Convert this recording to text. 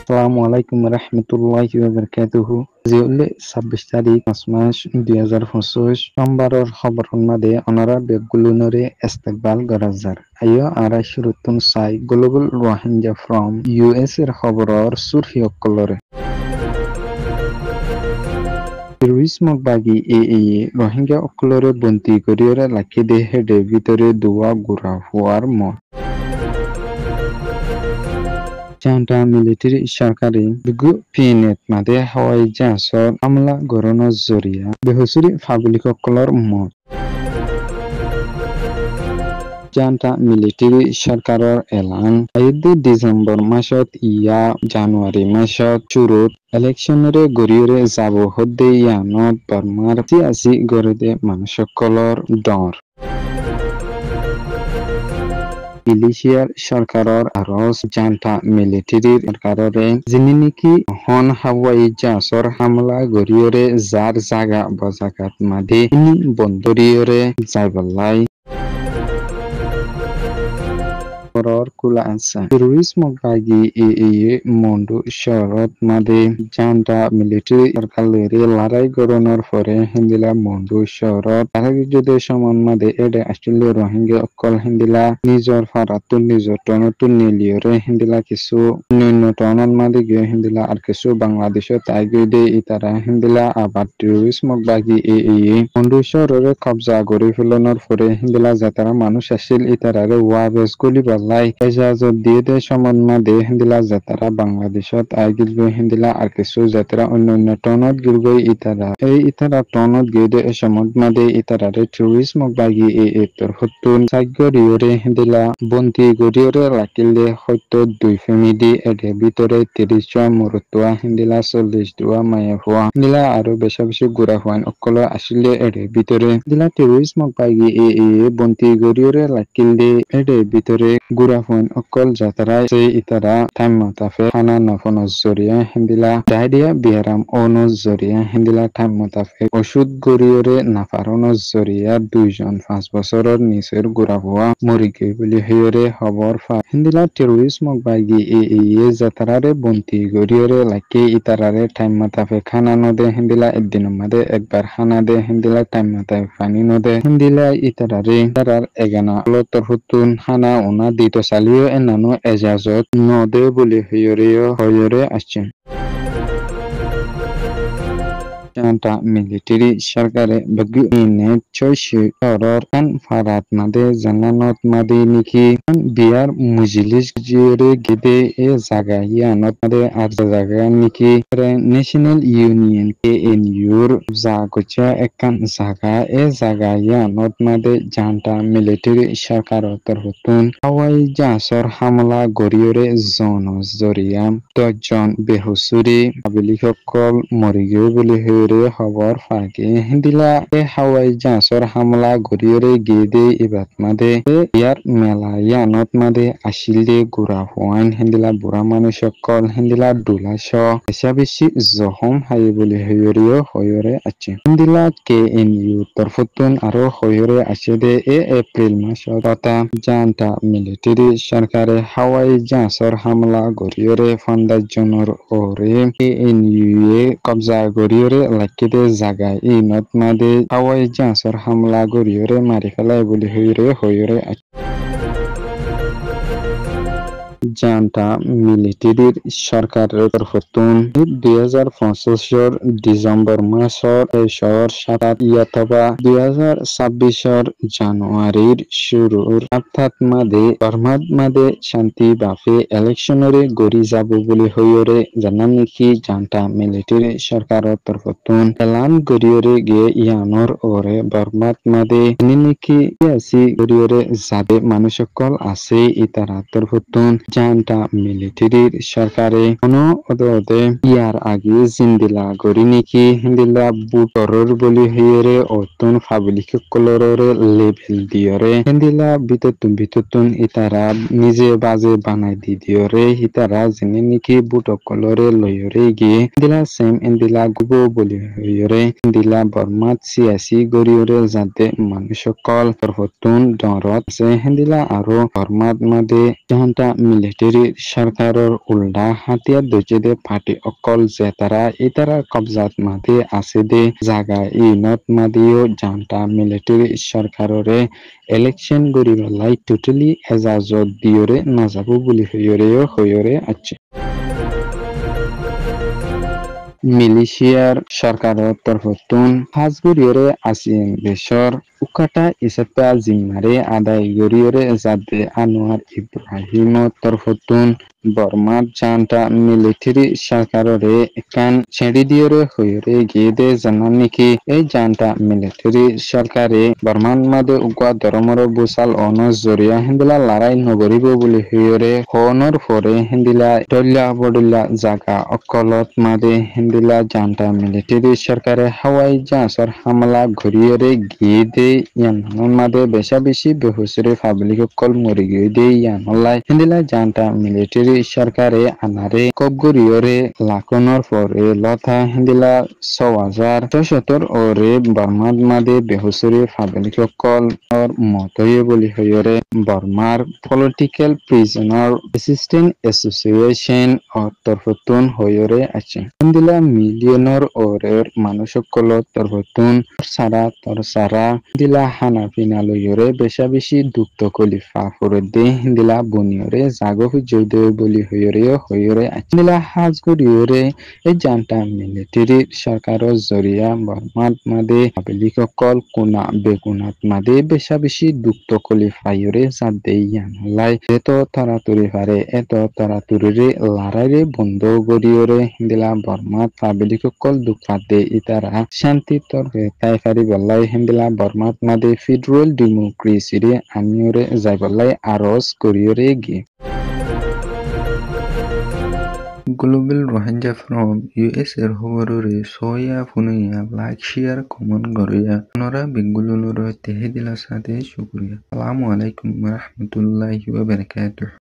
আসসালামু আলাইকুম রহমতুল্লাহি ওয়া বারাকাতুহু। আজি হলে 26 তারিখ 5 মাস 2025 সোমবারের খবরের মাঝে অনারা বেগুলুনরে ইস্তেকবাল গরাজার আইও আরা শুরুতুন সাই গ্লোবাল রোহিঙ্গা ফ্রম ইউএস এর খবরর সুরহি অকলরে টেররিজমক বাগি রোহিঙ্গা অকলরে বন্তি করিয়রে লাখি দেহে দে ভিতরে দুয়া গুড়া হওয়ার মত Janta military সরকারি বিগু পিনেট মাদে হাওয়াই জাহাজৰ হামলা গৰণৰ জৰিয়া বেহুচুৰি পাব্লিকসকলৰ মত জান্তা মিলিটাৰী চৰকাৰৰ এলান ডিচেম্বৰ মাসত ইয়া জানুৱাৰী মাসত চুৰুত ইলেকশ্যনৰে গৰিয়ৰে যাব সদে ইয়ানত বৰ্মাৰ চিয়াচি গৰদে মানুহসকলৰ ডৰ মিলিশিয়ার সরকারের আরজ জান্তা মিলিটারির সরকারের যিনি নাকি হন হাওয়াই জাহাজর হামলা গরিয়রে যার জাগা বজাগাত মাদে ইনি বন্দরিয়রে যাইবলাই কুলা আছে টেররিজমক বাগি মন্ডু শহরত মাদে জান্তা মিলিটারি সরকারের লড়াই গরনের পরে হিন্দিলা মন্ডু শহরত তাহার সমান মাদে এডে আসলে রোহিঙ্গা অকল হিন্দিলা নিজর ফারাতুন নিজর টনতুন নিলিয়রে হিন্দিলা কিছু অন্যান্য টনন মাদে গিয়ে হিন্দিলা আর কিছু বাংলাদেশত তাই গিয়ে ইতারা হিন্দিলা আবার টেররিজমক বাগি মন্ডু শহরের কবজা গড়ি ফেলানোর পরে হিন্দিলা যাতারা মানুষ আসিল ইতারারে ওয়াবেস গুলি লাই এজাজত দিয়ে দে সমান মাদে হিন্দিলা যাতারা বাংলাদেশত আই গিলগৈ হিন্দিলা আর কিছু যাতারা অন্যান্য টনত গিলগৈ ইতারা ইতারা টনত গিয়ে দে সমত মাদে ইতারারে টেররিজমক বাগি তোর হতুন সাগ্যরিয়রে হিন্দিলা বন্তি গরিয়রে রাখিলে হয়তো 2 ফ্যামিলি এডে ভিতরে 30 জন মরতুয়া হিন্দিলা 40 দুয়া মায়া হওয়া হিন্দিলা আরো বেশা বেশি গুড়া হওয়ান অকল আসলে এডে ভিতরে হিন্দিলা টেররিজমক বাগি বন্তি গরিয়রে রাখিলে এডে ভিতরে গুড়া হওয়ান অকল যাতারা সেই ইতারা টাইম মতাফে খানা নফনজ জরিয়া হিন্দিলা ডায়রিয়া বিয়ারাম অনজ জরিয়া হিন্দিলা টাইম মতাফে ওষুধ গরিয়রে নাফারনজ জরিয়া 2 জন 5 বছরের নিচের গুড়া হওয়া মরি গই বলি হেয়রে খবর ফা হিন্দিলা টেররিজমক বাগি যাতারারে বন্তি গরিয়রে লাকে ইতারারে টাইম মতাফে খানা নদে হিন্দিলা একদিন মাদে একবার খানা দে হিন্দিলা টাইম মতাফে পানি নদে হিন্দিলা ইতারারে তারার এগানা লতর হুতুন খানা ওনা দিতো চালিও এনানো এজাজত নদে বলি হয়রে আসছে জান্তা মিলিটারি সরকারে বগি নেট চয়সি শহরর কান ফারাত মাদে জানানত মাদে নিকি বিয়ার মুজলিস জিরে গেদে জায়গা ইয়ানত মাদে আর জায়গা নিকি ন্যাশনাল ইউনিয়ন কেএনইউর জাগোচা একখান জায়গা জায়গা ইয়ানত মাদে জান্তা মিলিটারি সরকারের তরফতুন হাওয়াই জাহাজর হামলা গরিয়রে জরিয়া 10 জন বেহুচুরি পাবলিকসকল মরিগে বলি খবর ফাঁকে হিন্দিলা হাওয়াই জাহাজর হামলা গরিয়রে গেদে ইবাত মাদে ইয়ার মেলা ইয়ানত মাদে আসিলে গুড়া হওয়ান হিন্দিলা বুড়া মানুষ সকল হিন্দিলা ডুলাস বেশি জখম হাই বলি হয়রে আছে হিন্দিলা কেএনইউ তরফতুন আরো হয়রে আছে দে এপ্রিল মাসত জান্তা মিলিটারি সরকারে হাওয়াই জাহাজর হামলা গরিয়রে 50 জনের ওরে কেএনইউ কবজা গরিয়রে লাকিদে জাগায় ইনত মাদে হাওয়াই জাহাজর হামলা গরিয়রে মারি ফেলায় বলি হয়রে জান্তা মিলিটারির সরকারের তরফতুন 2025 ডিসেম্বর মাসর শহর সাতাত ইয়াতবা 2026 জানুয়ারির শুরুর অর্থাৎ মাদে বর্মাদ মাদে শান্তি বাফে ইলেকশনরে গড়ি যাব বলি হইরে জানান নাকি জান্তা মিলিটারি সরকারের তরফতুন এলান গড়িয়রে গিয়ে ইয়ানোর ওরে বর্মাদ মাদে নাকি আসি গড়িয়রে যাবে মানুষ সকল আছে ইতারা তরফতুন জান্তা মিলিটারির সরকারে অনদে ইয়ার আগে জিন্দিলা গড়ি নাকি হিন্দিলা বুটরর বলি হইরে অতুন পাবলিক কলররে লেভেল দিয়রে হিন্দিলা বিততুন ইতারা নিজে বাজে বানাই দিয়রে ইতারা যিনি নাকি বুট কলরে লয়রে গিয়ে হিন্দিলা সেম ইন্দিলা গুবো বলি হইরে হিন্দিলা বর্মাত সিয়াসি গড়িয়রে যাতে মানুষ সকল তরফতুন ডরত যে হিন্দিলা আরো বর্মাত মাদে জান্তা মিলিটারি সরকারের উল্টা হাতিয়ার দইছে দে পার্টি অকল যে তারা ইতারা কবজাত মাঝে আছে দে জাগা ইনত মাদিও জানতা মিলিটারি সরকাররে ইলেকশন গরিবালাই টোটালি এজাজত দিয়রে নাযাবো বুলি হয়রে আছে মিলিশিয়ার সরকারের তরফতুন হাজগুড়িয়রে আসিয়েন দেশর উকাটা ইসাতা জিম্মারে আদায় গরিয়রে জাদে আনোয়ার ইব্রাহিম তরফতুন বর্মার জানটা মিলিটারি সরকাররে একান ছেড়ে দিয়রে হইরে গিয়ে দে জানান নাকি এই জানটা মিলিটারি সরকারে বর্মান মাদে উকা ধর্মর বুসাল অনর জরিয়া হিন্দিলা লড়াই নগরিব বলে হইরে হনর পরে হিন্দিলা দল্লা বদল্লা জাগা অকলত মাদে হিন্দিলা জানটা মিলিটারি সরকারে হাওয়াই জাহাজর হামলা ঘুরিয়ে গিয়ে দে ইয়ান মাদে বেশা বেশি বেহুসরে পাবলিক কল মরি গিয়ে দে ইয়ানলাই হিন্দিলা জানটা মিলিটারি সরকারে আনারে কবগরিয়রে লাখনর পরে লতা হিন্দিলা ৬,৬৭০ ওরে বর্মাদ মাদে বেহুসরে পাবলিক কল মতয়ে বলি হইরে বর্মার পলিটিক্যাল প্রিজনার অ্যাসিস্ট্যান্ট অ্যাসোসিয়েশন তরফতুন হইরে আছে হিন্দিলা মিলিয়নর ওরের মানুষকল তরফতুন সারা হিন্দিলা হানা পিনা লইরে বেশা বেশি দুঃখ কলিফা করে দে হিন্দিলা বনিয়রে জাগো হুজুদে বলি হইরে আছে হিন্দিলা হাজগুড়িয়রে এই জানটা মিলিটারি সরকারের জরিয়া বর্মাত মাদে পাবলিক কল কোনা বেগুনাত মাদে বেশা বেশি দুঃখ কলিফাইরে সাদে ইয়ানলাই এত তাড়াতাড়ি পারে এত তাড়াতাড়ি লড়াইরে বন্ধ গড়িয়রে হিন্দিলা বর্মাত পাবলিক কল দুঃখাত দে ইতারা শান্তি তর্কে তাই পারি বল্লাই হিন্দিলা বর্মাত মাদে ফেডারেল ডেমোক্রেসিরে আনিয়রে যাই বল্লাই আরজ করিয়রে গিয়ে গ্লোবাল রোহিঙ্গা ফ্রম ইউএস এর খবররে সয়া ফুনুইয়া লাইক শেয়ার কমেন্ট গরিয়া নরা বেঙ্গুলুর তেহে দিলা সাথে শুকরিয়া আসসালামু আলাইকুম ওয়া রাহমাতুল্লাহি ওয়া বারাকাতুহু।